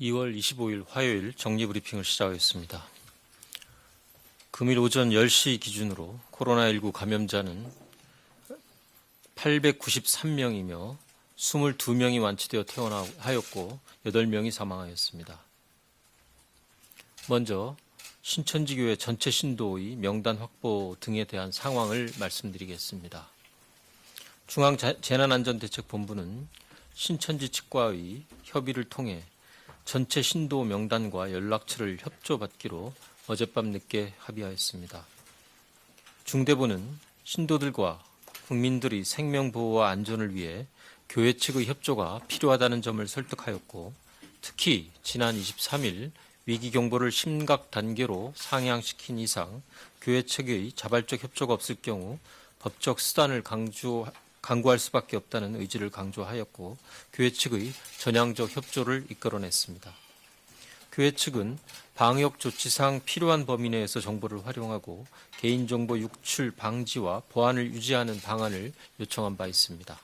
2월 25일 화요일 정리브리핑을 시작하겠습니다. 금일 오전 10시 기준으로 코로나19 감염자는 893명이며 22명이 완치되어 퇴원하였고 8명이 사망하였습니다. 먼저 신천지교회 전체 신도의 명단 확보 등에 대한 상황을 말씀드리겠습니다. 중앙재난안전대책본부는 신천지 측과의 협의를 통해 전체 신도 명단과 연락처를 협조받기로 어젯밤 늦게 합의하였습니다. 중대본은 신도들과 국민들의 생명보호와 안전을 위해 교회 측의 협조가 필요하다는 점을 설득하였고, 특히 지난 23일 위기경보를 심각 단계로 상향시킨 이상 교회 측의 자발적 협조가 없을 경우 법적 수단을 강구할 수밖에 없다는 의지를 강조하였고, 교회 측의 전향적 협조를 이끌어냈습니다. 교회 측은 방역 조치상 필요한 범위 내에서 정보를 활용하고 개인정보 유출 방지와 보안을 유지하는 방안을 요청한 바 있습니다.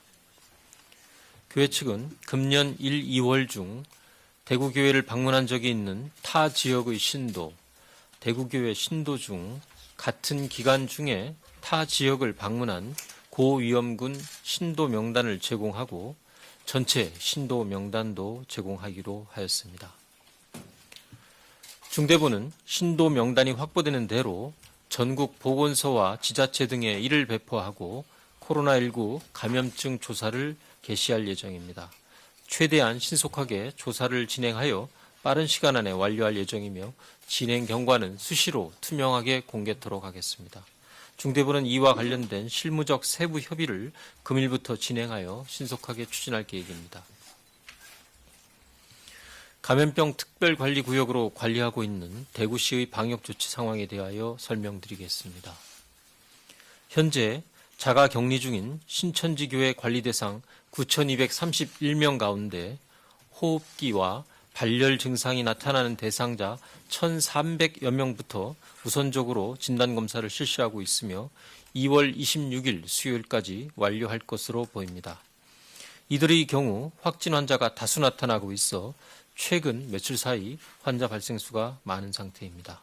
교회 측은 금년 1, 2월 중 대구교회를 방문한 적이 있는 타 지역의 신도, 대구교회 신도 중 같은 기간 중에 타 지역을 방문한 고위험군 신도 명단을 제공하고 전체 신도 명단도 제공하기로 하였습니다. 중대본은 신도 명단이 확보되는 대로 전국 보건소와 지자체 등에 이를 배포하고 코로나19 감염증 조사를 개시할 예정입니다. 최대한 신속하게 조사를 진행하여 빠른 시간 안에 완료할 예정이며 진행 경과는 수시로 투명하게 공개토록 하겠습니다. 중대본은 이와 관련된 실무적 세부 협의를 금일부터 진행하여 신속하게 추진할 계획입니다. 감염병 특별관리구역으로 관리하고 있는 대구시의 방역조치 상황에 대하여 설명드리겠습니다. 현재 자가격리 중인 신천지교회 관리대상 9,231명 가운데 호흡기와 발열 증상이 나타나는 대상자 1,300여 명부터 우선적으로 진단검사를 실시하고 있으며 2월 26일 수요일까지 완료할 것으로 보입니다. 이들의 경우 확진 환자가 다수 나타나고 있어 최근 며칠 사이 환자 발생 수가 많은 상태입니다.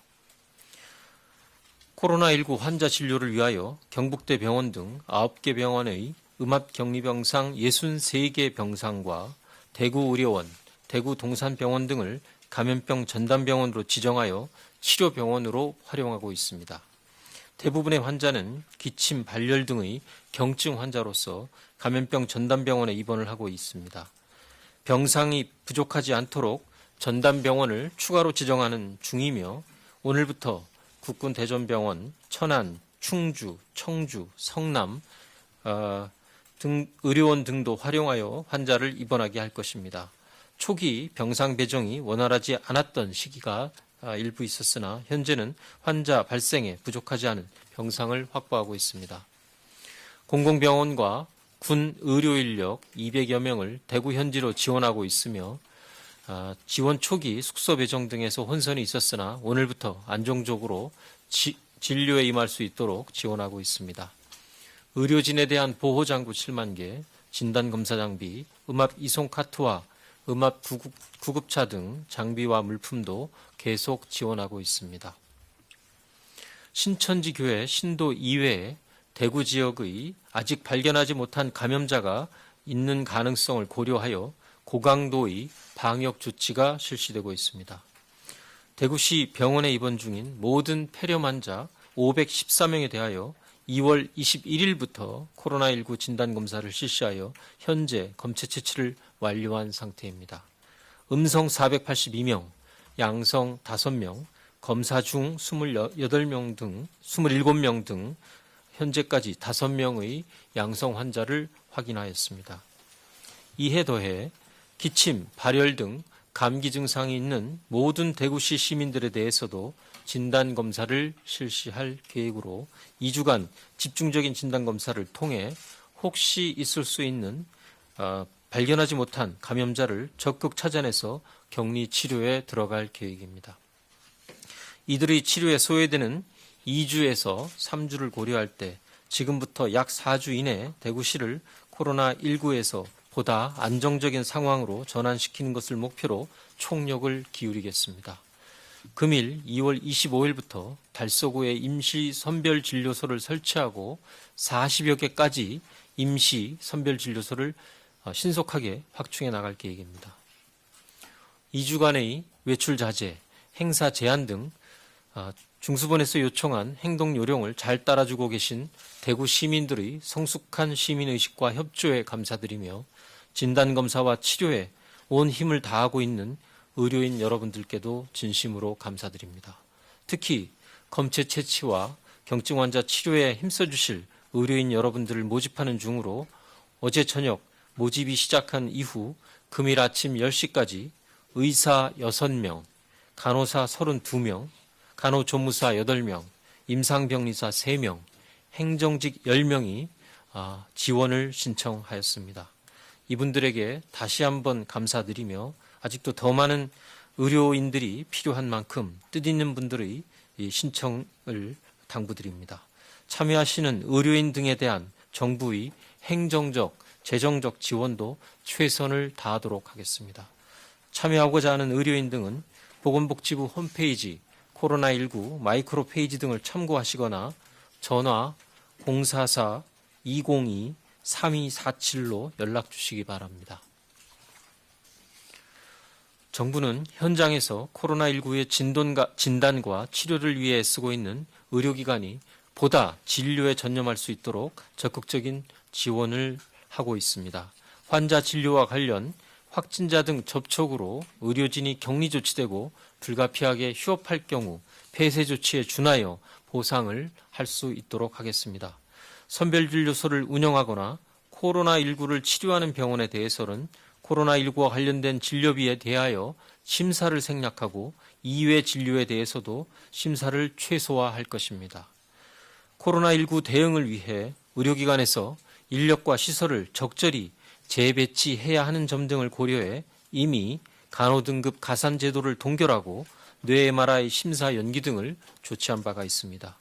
코로나19 환자 진료를 위하여 경북대 병원 등 9개 병원의 음압격리병상 63개 병상과 대구의료원, 대구동산병원 등을 감염병 전담병원으로 지정하여 치료병원으로 활용하고 있습니다. 대부분의 환자는 기침, 발열 등의 경증 환자로서 감염병 전담병원에 입원을 하고 있습니다. 병상이 부족하지 않도록 전담병원을 추가로 지정하는 중이며 오늘부터 국군대전병원, 천안, 충주, 청주, 성남 등 의료원 등도 활용하여 환자를 입원하게 할 것입니다. 초기 병상 배정이 원활하지 않았던 시기가 일부 있었으나 현재는 환자 발생에 부족하지 않은 병상을 확보하고 있습니다. 공공병원과 군 의료인력 200여 명을 대구 현지로 지원하고 있으며 지원 초기 숙소 배정 등에서 혼선이 있었으나 오늘부터 안정적으로 진료에 임할 수 있도록 지원하고 있습니다. 의료진에 대한 보호장구 7만 개, 진단검사 장비, 음압 이송 카트와 음압 구급차 등 장비와 물품도 계속 지원하고 있습니다. 신천지 교회 신도 이외에 대구 지역의 아직 발견하지 못한 감염자가 있는 가능성을 고려하여 고강도의 방역 조치가 실시되고 있습니다. 대구시 병원에 입원 중인 모든 폐렴 환자 514명에 대하여 2월 21일부터 코로나19 진단검사를 실시하여 현재 검체 채취를 완료한 상태입니다. 음성 482명, 양성 5명, 검사 중 27명 등 현재까지 5명의 양성 환자를 확인하였습니다. 이에 더해 기침, 발열 등 감기 증상이 있는 모든 대구시 시민들에 대해서도 진단검사를 실시할 계획으로 2주간 집중적인 진단검사를 통해 혹시 있을 수 있는 발견하지 못한 감염자를 적극 찾아내서 격리 치료에 들어갈 계획입니다. 이들의 치료에 소요되는 2주에서 3주를 고려할 때 지금부터 약 4주 이내 대구시를 코로나19에서 보다 안정적인 상황으로 전환시키는 것을 목표로 총력을 기울이겠습니다. 금일 2월 25일부터 달서구에 임시 선별진료소를 설치하고 40여 개까지 임시 선별진료소를 신속하게 확충해 나갈 계획입니다. 2주간의 외출 자제, 행사 제한 등 중수본에서 요청한 행동 요령을 잘 따라주고 계신 대구 시민들의 성숙한 시민의식과 협조에 감사드리며 진단검사와 치료에 온 힘을 다하고 있는 의료인 여러분들께도 진심으로 감사드립니다. 특히 검체 채취와 경증 환자 치료에 힘써주실 의료인 여러분들을 모집하는 중으로 어제 저녁 모집이 시작한 이후 금일 아침 10시까지 의사 6명, 간호사 32명, 간호조무사 8명, 임상병리사 3명, 행정직 10명이 지원을 신청하였습니다. 이분들에게 다시 한번 감사드리며 아직도 더 많은 의료인들이 필요한 만큼 뜻있는 분들의 신청을 당부드립니다. 참여하시는 의료인 등에 대한 정부의 행정적, 재정적 지원도 최선을 다하도록 하겠습니다. 참여하고자 하는 의료인 등은 보건복지부 홈페이지 코로나19 마이크로 페이지 등을 참고하시거나 전화 044-202-3247로 연락 주시기 바랍니다. 정부는 현장에서 코로나19의 진단과 치료를 위해 애쓰고 있는 의료기관이 보다 진료에 전념할 수 있도록 적극적인 지원을 하고 있습니다. 환자 진료와 관련 확진자 등 접촉으로 의료진이 격리 조치되고 불가피하게 휴업할 경우 폐쇄 조치에 준하여 보상을 할 수 있도록 하겠습니다. 선별진료소를 운영하거나 코로나19를 치료하는 병원에 대해서는 코로나19와 관련된 진료비에 대하여 심사를 생략하고 이외 진료에 대해서도 심사를 최소화할 것입니다. 코로나19 대응을 위해 의료기관에서 인력과 시설을 적절히 재배치해야 하는 점 등을 고려해 이미 간호등급 가산 제도를 동결하고 뇌 MRI 심사 연기 등을 조치한 바가 있습니다.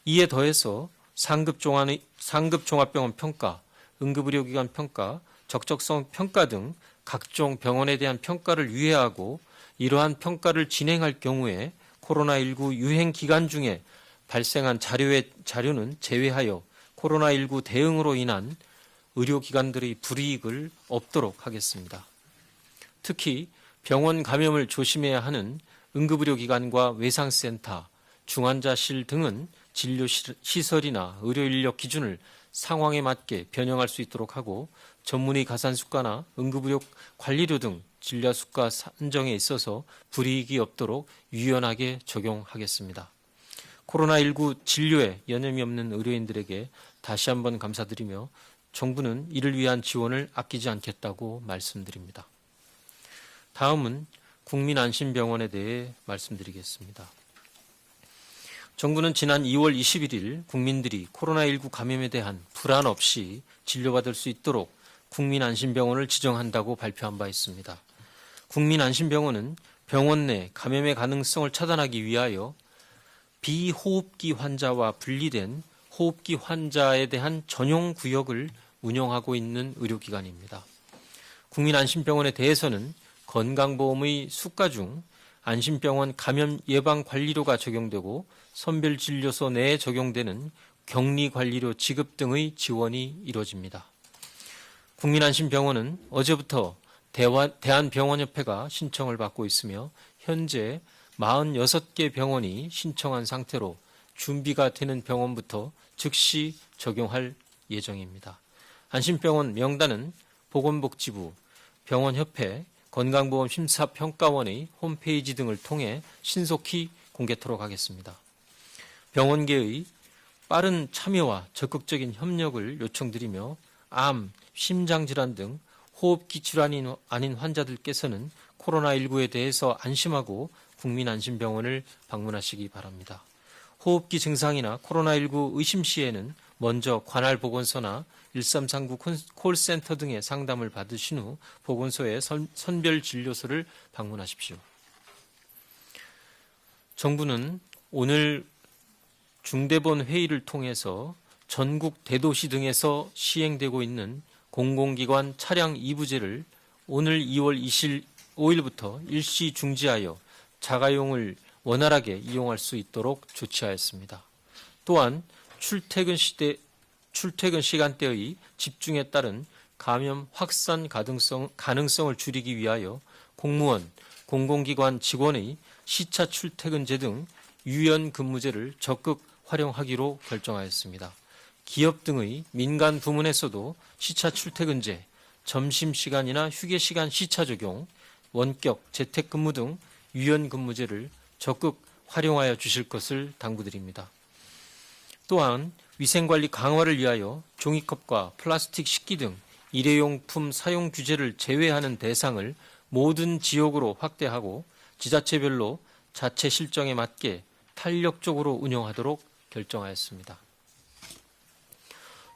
이에 더해서 상급종합병원 평가, 응급의료기관 평가, 적적성 평가 등 각종 병원에 대한 평가를 유예하고 이러한 평가를 진행할 경우에 코로나19 유행 기간 중에 발생한 자료는 제외하여 코로나19 대응으로 인한 의료기관들의 불이익을 없도록 하겠습니다. 특히 병원 감염을 조심해야 하는 응급의료기관과 외상센터, 중환자실 등은 진료시설이나 의료인력 기준을 상황에 맞게 변형할 수 있도록 하고 전문의 가산수가나 응급의료 관리료 등 진료수가 산정에 있어서 불이익이 없도록 유연하게 적용하겠습니다. 코로나19 진료에 여념이 없는 의료인들에게 다시 한번 감사드리며 정부는 이를 위한 지원을 아끼지 않겠다고 말씀드립니다. 다음은 국민안심병원에 대해 말씀드리겠습니다. 정부는 지난 2월 21일 국민들이 코로나19 감염에 대한 불안 없이 진료받을 수 있도록 국민안심병원을 지정한다고 발표한 바 있습니다. 국민안심병원은 병원 내 감염의 가능성을 차단하기 위하여 비호흡기 환자와 분리된 호흡기 환자에 대한 전용 구역을 운영하고 있는 의료기관입니다. 국민안심병원에 대해서는 건강보험의 수가 중 안심병원 감염 예방 관리료가 적용되고 선별진료소 내에 적용되는 격리관리료 지급 등의 지원이 이루어집니다. 국민안심병원은 어제부터 대한병원협회가 신청을 받고 있으며 현재 46개 병원이 신청한 상태로 준비가 되는 병원부터 즉시 적용할 예정입니다. 안심병원 명단은 보건복지부, 병원협회, 건강보험심사평가원의 홈페이지 등을 통해 신속히 공개토록 하겠습니다. 병원계의 빠른 참여와 적극적인 협력을 요청드리며 암, 심장질환 등 호흡기 질환이 아닌 환자들께서는 코로나19에 대해서 안심하고 국민안심병원을 방문하시기 바랍니다. 호흡기 증상이나 코로나19 의심 시에는 먼저 관할 보건소나 1339 콜센터 등의 상담을 받으신 후 보건소의 선별진료소를 방문하십시오. 정부는 오늘 중대본 회의를 통해서 전국 대도시 등에서 시행되고 있는 공공기관 차량 이부제를 오늘 2월 5일부터 일시 중지하여 자가용을 원활하게 이용할 수 있도록 조치하였습니다. 또한 출퇴근 시간대의 집중에 따른 감염 확산 가능성을 줄이기 위하여 공무원, 공공기관 직원의 시차 출퇴근제 등 유연 근무제를 적극 활용하기로 결정하였습니다. 기업 등의 민간 부문에서도 시차 출퇴근제, 점심시간이나 휴게시간 시차 적용, 원격 재택근무 등 유연 근무제를 적극 활용하여 주실 것을 당부드립니다. 또한 위생관리 강화를 위하여 종이컵과 플라스틱 식기 등 일회용품 사용 규제를 제외하는 대상을 모든 지역으로 확대하고 지자체별로 자체 실정에 맞게 탄력적으로 운영하도록 결정하였습니다.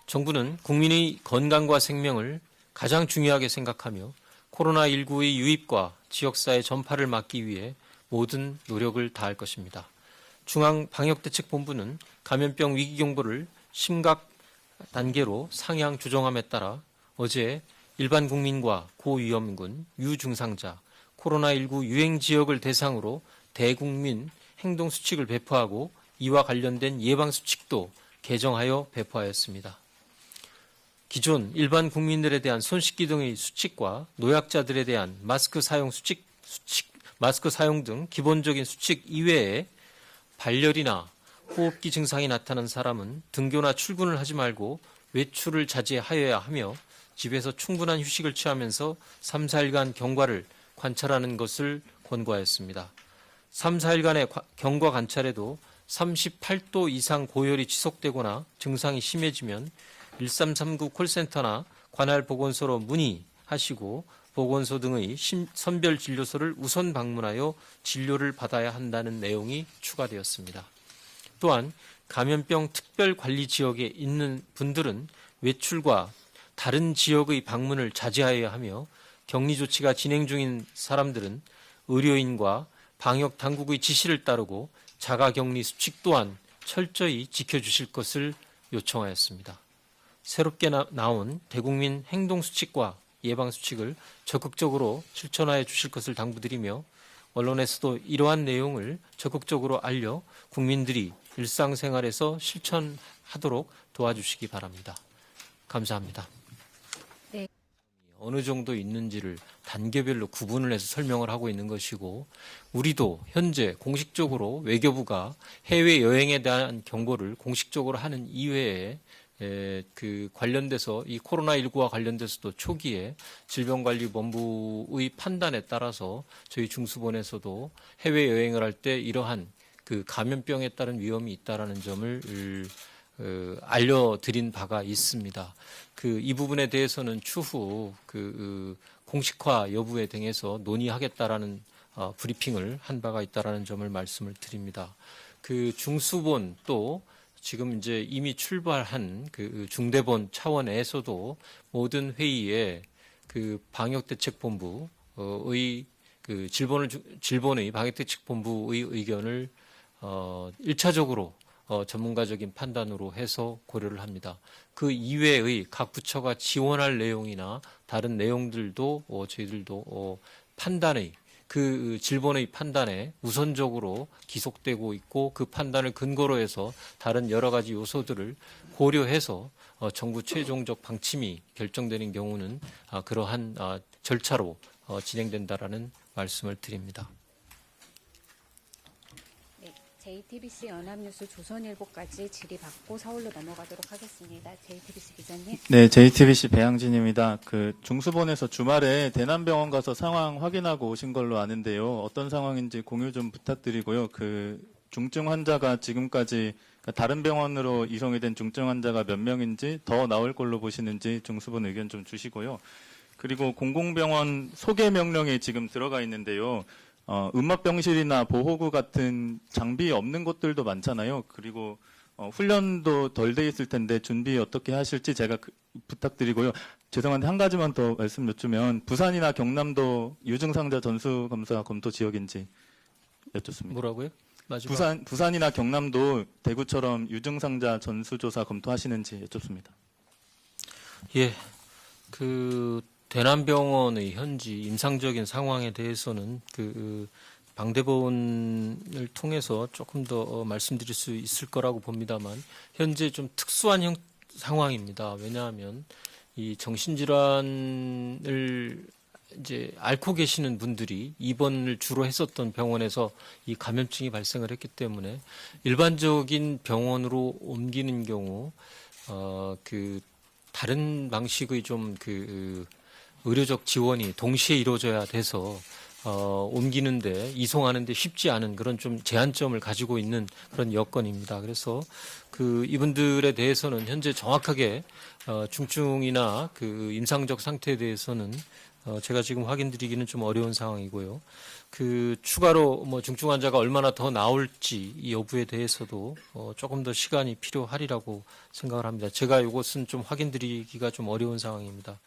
정부는 국민의 건강과 생명을 가장 중요하게 생각하며 코로나19의 유입과 지역사회 전파를 막기 위해 모든 노력을 다할 것입니다. 중앙방역대책본부는 감염병 위기경보를 심각 단계로 상향 조정함에 따라 어제 일반 국민과 고위험군, 유증상자, 코로나19 유행지역을 대상으로 대국민 행동수칙을 배포하고 이와 관련된 예방수칙도 개정하여 배포하였습니다. 기존 일반 국민들에 대한 손 씻기 등의 수칙과 노약자들에 대한 마스크 사용 등 기본적인 수칙 이외에 발열이나 호흡기 증상이 나타난 사람은 등교나 출근을 하지 말고 외출을 자제하여야 하며 집에서 충분한 휴식을 취하면서 3, 4일간 경과를 관찰하는 것을 권고하였습니다. 3, 4일간의 경과 관찰에도 38도 이상 고열이 지속되거나 증상이 심해지면 1339 콜센터나 관할 보건소로 문의하시고 보건소 등의 선별진료소를 우선 방문하여 진료를 받아야 한다는 내용이 추가되었습니다. 또한 감염병 특별관리지역에 있는 분들은 외출과 다른 지역의 방문을 자제하여야 하며 격리조치가 진행 중인 사람들은 의료인과 방역당국의 지시를 따르고 자가격리 수칙 또한 철저히 지켜주실 것을 요청하였습니다. 새롭게 나온 대국민 행동수칙과 예방수칙을 적극적으로 실천하여 주실 것을 당부드리며 언론에서도 이러한 내용을 적극적으로 알려 국민들이 일상생활에서 실천하도록 도와주시기 바랍니다. 감사합니다. 네. 어느 정도 있는지를 단계별로 구분을 해서 설명을 하고 있는 것이고 우리도 현재 공식적으로 외교부가 해외여행에 대한 경고를 공식적으로 하는 이외에 그 관련돼서 이 코로나19와 관련돼서도 초기에 질병관리본부의 판단에 따라서 저희 중수본에서도 해외여행을 할 때 이러한 그 감염병에 따른 위험이 있다라는 점을 알려드린 바가 있습니다. 이 부분에 대해서는 추후 공식화 여부에 대해서 논의하겠다라는 브리핑을 한 바가 있다라는 점을 말씀을 드립니다. 중수본 또 지금 이제 이미 출발한 중대본 차원에서도 모든 회의에 방역대책본부의 질본의 방역대책본부의 의견을 1차적으로 전문가적인 판단으로 해서 고려를 합니다. 그 이외의 각 부처가 지원할 내용이나 다른 내용들도 저희들도 판단의 질본의 판단에 우선적으로 기속되고 있고 그 판단을 근거로 해서 다른 여러 가지 요소들을 고려해서 정부 최종적 방침이 결정되는 경우는 그러한 절차로 진행된다라는 말씀을 드립니다. JTBC 연합뉴스 조선일보까지 질의받고 서울로 넘어가도록 하겠습니다. JTBC 기자님. 네, JTBC 배양진입니다. 중수본에서 주말에 대남병원 가서 상황 확인하고 오신 걸로 아는데요. 어떤 상황인지 공유 좀 부탁드리고요. 중증 환자가 지금까지 다른 병원으로 이송이 된 중증 환자가 몇 명인지 더 나올 걸로 보시는지 중수본 의견 좀 주시고요. 그리고 공공병원 소개 명령이 지금 들어가 있는데요. 음압병실이나 보호구 같은 장비 없는 곳들도 많잖아요. 그리고 훈련도 덜 돼 있을 텐데 준비 어떻게 하실지 제가 부탁드리고요. 죄송한데 한 가지만 더 말씀 여쭈면 부산이나 경남도 유증상자 전수검사 검토 지역인지 여쭙습니다. 뭐라고요? 마지막. 부산이나 경남도 대구처럼 유증상자 전수조사 검토하시는지 여쭙습니다. 예, 대남병원의 현지 임상적인 상황에 대해서는 그 방대본을 통해서 조금 더 말씀드릴 수 있을 거라고 봅니다만 현재 좀 특수한 상황입니다. 왜냐하면 이 정신질환을 이제 앓고 계시는 분들이 입원을 주로 했었던 병원에서 이 감염증이 발생을 했기 때문에 일반적인 병원으로 옮기는 경우 그 다른 방식의 좀 그 의료적 지원이 동시에 이루어져야 돼서 옮기는데 이송하는데 쉽지 않은 그런 좀 제한점을 가지고 있는 그런 여건입니다. 그래서 그 이분들에 대해서는 현재 정확하게 중증이나 그 임상적 상태에 대해서는 제가 지금 확인드리기는 좀 어려운 상황이고요. 그 추가로 뭐 중증 환자가 얼마나 더 나올지 이 여부에 대해서도 조금 더 시간이 필요하리라고 생각을 합니다. 제가 이것은 좀 확인드리기가 좀 어려운 상황입니다.